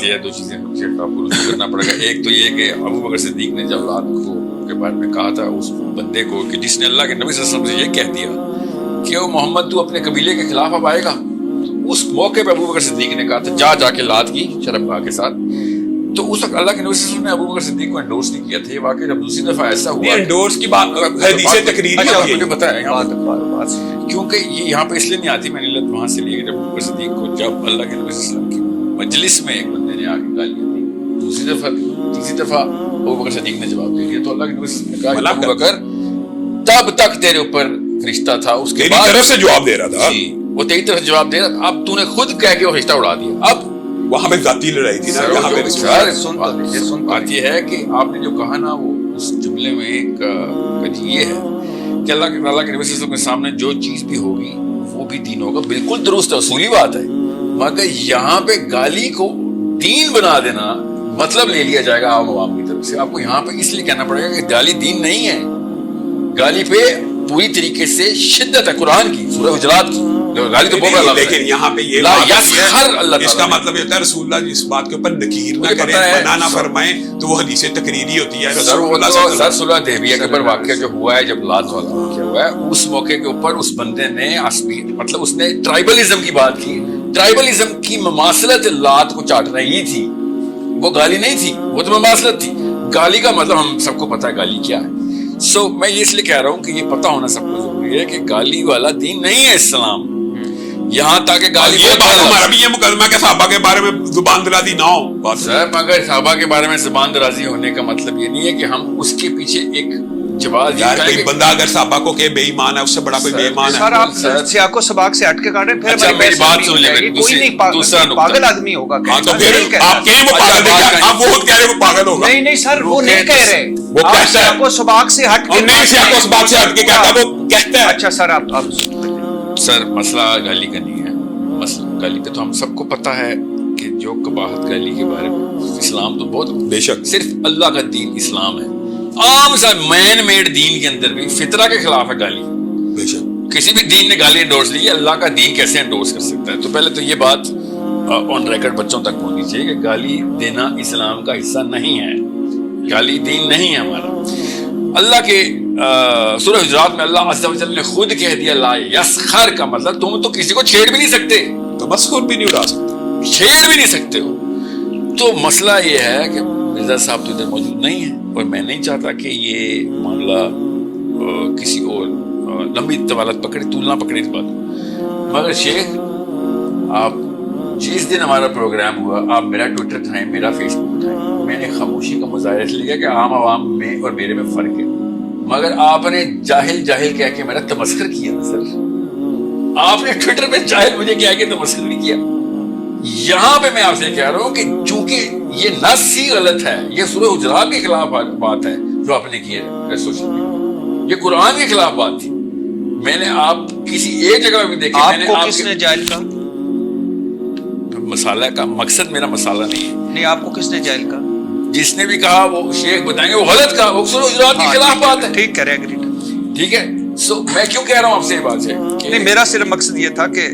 بات یہ ہے, دو چیزیں آپ کو رجوع کرنا پڑے گا. ایک تو یہ کہ ابو بکر صدیق نے جب رات کو کے بارے میں کہا تھا اس بندے کو کہ جس نے اللہ کے نبی صلی اللہ علیہ وسلم سے یہ کہہ دیا کہ وہ محمد تو اپنے قبیلے کے خلاف اب آئے گا, تو اس موقع پہ ابو بکر صدیق نے کہا تھا جا کے لات کی شرمگاہ کے ساتھ. تو اس وقت اللہ کے نبی صلی اللہ علیہ وسلم نے ابو بکر صدیق کو انڈورس نہیں کیا تھا. یہ واقعہ جب دوسری دفعہ ایسا ہوا, انڈورس کی بات حدیث تقریری ہے, مجھے بتایا کیونکہ یہ یہاں پہ اس لیے نہیں آتی, میں نے لت وہاں سے لی کہ جب ابو بکر صدیق کو جب اللہ کے نبی صلی اللہ علیہ وسلم کی مجلس میں ایک بندے نے آ کے گالیاں دی, دوسری دفعہ تیسری دفعہ ابو بکر صدیق نے جواب دے دیا, تو اللہ کے نبی صلی اللہ علیہ وسلم نے کہا ابو بکر تب تک تیرے اوپر فرشتہ تھا, اس کے بعد طرف سے جواب دے رہا تھا, وہ تیری طرف جواب دے رہا تھا, اب تو نے خود کہہ کے وہ فرشتہ اڑا دیا. اب وہاں پہ ذاتی لڑائی تھی نا, یہاں پہ بات یہ ہے کہ آپ نے جو کہا نا وہ اس جملے میں ایک یہ ہے کہ اللہ کے نبی صلی اللہ علیہ وسلم کے سامنے جو چیز بھی ہوگی وہ بھی دین ہوگا. بالکل درست اصولی بات ہے, مگر یہاں پہ گالی کو دین بنا دینا مطلب لے لیا جائے گا عوام کی طرف سے. آپ کو یہاں پہ اس لیے کہنا پڑے گا کہ گالی دین نہیں ہے, گالی پہ پوری طریقے سے شدت ہے قرآن کی, سورہ حجرات کی گالی تو بہت بڑا, لیکن یہاں پہ یہ اس کا مطلب یہ ہوتا ہے رسول اللہ جس بات کے اوپر نکیر نہ کریں, منع نہ فرمائیں, تو وہ حدیث تقریری ہوتی ہے. سر صلح حدیبیہ کے اوپر واقعہ جو ہوا ہے, جب لات والا واقعہ ہوا ہے, اس موقع کے اوپر اس بندے نے مطلب اس نے ٹرائبلزم کی بات کی. ٹرائبلزم کی مماثلت لات کو چاٹنا ہی تھی, وہ گالی نہیں تھی, وہ تو مماثلت تھی. گالی کا مطلب ہم سب کو پتا ہے گالی کیا ہے. سو میں یہ اس لیے کہہ رہا ہوں کہ یہ پتہ ہونا سب کو ضروری ہے کہ گالی والا دین نہیں ہے اسلام. یہاں تک گالی ہمارا بھی یہ مقدمہ کہ صحابہ کے بارے میں زبان درازی نہ ہو. سر مگر صحابہ کے بارے میں زبان درازی ہونے کا مطلب یہ نہیں ہے کہ ہم اس کے پیچھے ایک جواز کوئی بندہ اگر صحابہ کو کہ بے ایمان ہے, اس سے بڑا کوئی بے ایمان ہے. سر آپ سیاق و سباق سے ہٹ کے کاٹیں, پھر میری بات سن لیں. کوئی نہیں پاگل آدمی ہوگا. تو پھر آپ کہیں وہ پاگل ہے, آپ وہ خود کہہ رہے وہ پاگل ہوگا. نہیں سر وہ نہیں کہہ رہے, وہ کہتا ہے سیاق و سباق سے ہٹ کے, نہیں سیاق و سباق سے ہٹ کے کہتا ہے, وہ کہتا ہے. اچھا سر آپ سر مسئلہ گالی کا نہیں ہے, مسئلہ گالی کا تو ہم سب کو پتا ہے کہ جو قباحت گالی کے بارے میں اسلام تو بہت بے شک صرف اللہ کا دین اسلام ہے. عام سا مین میڈ دین کے اندر بھی فطرہ کے خلاف ہے گالی. بے شک کسی بھی دین نے گالی انڈورس لی ہے, اللہ کا دین کیسے انڈورس کر سکتا ہے؟ تو پہلے تو یہ بات آن ریکارڈ بچوں تک پہنچنی چاہیے کہ گالی دینا اسلام کا حصہ نہیں ہے, گالی دین نہیں ہے ہمارا. اللہ کے سورہ حجرات میں اللہ عز و جل نے خود کہہ دیا لا یسخر, کا مطلب تم تو کسی کو چھیڑ بھی نہیں سکتے, تمسخر بھی نہیں اڑا سکتے, چھیڑ بھی نہیں سکتے ہو. تو مسئلہ یہ ہے کہ مرزا صاحب تو ادھر موجود نہیں ہے, اور میں نہیں چاہتا کہ یہ معاملہ کسی اور لمبی طوالت پکڑے, طول نہ پکڑے اس بات. مگر شیخ آپ جس دن ہمارا پروگرام ہوا, آپ میرا ٹویٹر اٹھائیں, میرا فیس بک اٹھائیں, میں نے خاموشی کا مظاہرہ اس لیے کہ عام عوام میں اور میرے میں فرق ہے. مگر آپ نے جاہل کہہ کے میرا تمسخر کیا نا سر, آپ نے ٹویٹر پہ جاہل مجھے کہہ کے تمسخر نہیں کیا. یہاں پہ میں آپ سے کہہ رہا ہوں کہ چونکہ یہ نص ہی غلط ہے, یہ سورہ حجرات کے خلاف بات ہے جو آپ نے کی ہے سوشل میڈیا, یہ قرآن کے خلاف بات تھی. میں نے آپ کسی ایک جگہ بھی دیکھی, آپ کو کس نے جاہل کہا؟ مسالہ کا مقصد میرا مسالہ نہیں ہے. نہیں, آپ کو کس نے جاہل کہا؟ جس نے بھی کہا وہ شیخ بتائیں گے وہ غلط کہا, وہ سورہ حجرات کے خلاف بات ہے. ٹھیک کہہ رہے ہیں, ٹھیک ہے. سو میں کیوں کہہ رہا ہوں آپ سے یہ بات ہے نہیں, میرا صرف مقصد یہ تھا کہ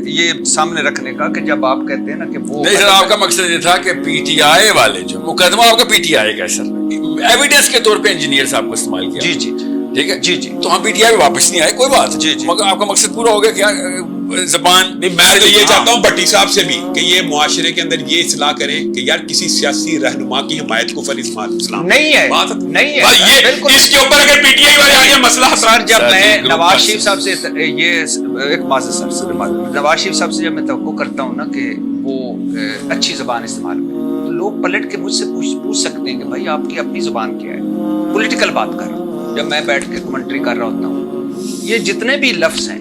یہ سامنے رکھنے کا کہ جب آپ کہتے ہیں نا کہ وہ نہیں سر, آپ کا مقصد یہ تھا کہ پی ٹی آئی والے جو مقدمہ آپ کا پی ٹی آئی کا ہے سر, ایویڈنس کے طور پہ انجینئر صاحب کو استعمال کیا. جی ٹھیک ہے, جی تو ہم پی ٹی آئی پہ واپس نہیں آئے, کوئی بات. مگر آپ کا مقصد پورا ہو گیا کیا زبان. نہیں, میں تو یہ چاہتا ہوں بٹی صاحب سے بھی کہ یہ معاشرے کے اندر یہ اصلاح کریں کہ یار کسی سیاسی رہنما کی حمایت کو فر اسلام نہیں ہے, نہیں ہے بالکل. اس کے اوپر اگر پی ٹی آئی والے آگے مسئلہ سر, جب میں نواز شریف صاحب سے یہ ایک معذرت سر, نواز شریف صاحب سے جب میں توقع کرتا ہوں نا کہ وہ اچھی زبان استعمال کریں, تو لوگ پلٹ کے مجھ سے پوچھ سکتے ہیں کہ بھائی آپ کی اپنی زبان کیا ہے. پولیٹیکل بات کر رہا ہوں, جب میں بیٹھ کے کمنٹری کر رہا ہوتا ہوں, یہ جتنے بھی لفظ ہیں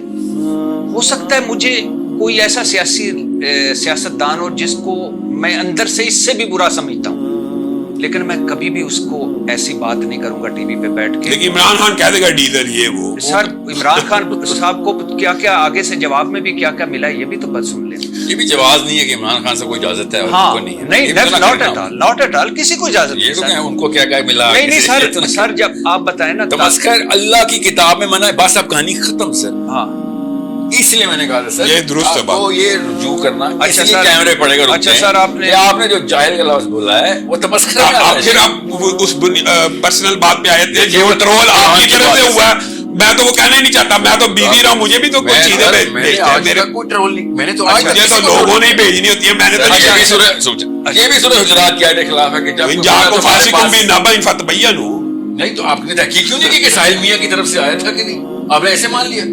ہو سکتا ہے مجھے کوئی ایسا سیاستدان ہو جس کو میں اندر سے اس سے بھی برا سمجھتا ہوں, لیکن میں کبھی بھی اس کو ایسی بات نہیں کروں گا ٹی وی پہ بیٹھ کے. لیکن عمران خان کہہ دے گا ڈیزل یہ وہ. سر عمران خان صاحب کو کیا کیا آگے سے جواب میں بھی کیا کیا ملا, یہ بھی تو بات سن لیں. یہ بھی جواز نہیں ہے کہ عمران خان سے کوئی اجازت ہے, ہاں نہیں, ناٹ ایٹ آل, کسی کو اجازت نہیں. ان کو کیا کیا ملا نہیں سر, جب آپ بتائیں نا تمسخر اللہ کی کتاب میں منع ہے, بس اب کہانی ختم سر. ہاں اس لیے میں نے کہا تھا سر یہ درست ہے بات. تو یہ رجوع کرنا اچھا اس لیے سر. کیمرے پڑے گا. اچھا سر آپ نے جو جاہل کا لفظ بولا ہے وہ تمسخرہ میں آ رہا ہے. پھر آپ اس پرسنل بات پہ آئے تھے کہ وہ ٹرول آپ کی طرف سے ہوا ہے. میں تو وہ کہنا ہی نہیں چاہتا, میں تو بیوی رہا ہوں, مجھے بھی تو کوئی چیزیں بھیجتے ہیں میرے. کوئی ٹرول نہیں, میں نے تو مجھے تو لوگوں نے ہی بھیجنی ہوتی ہے, میں نے تو یہ بھی سورہ حجرات کی آیت کے خلاف ہے کہ جب جاکم فاسقون بنبأ فتبینوا. نہیں تو آپ نے تحقیق کیوں نہیں کی کہ ساحل میاں کی طرف سے آیا تھا کہ نہیں, آپ نے ایسے مان لیا.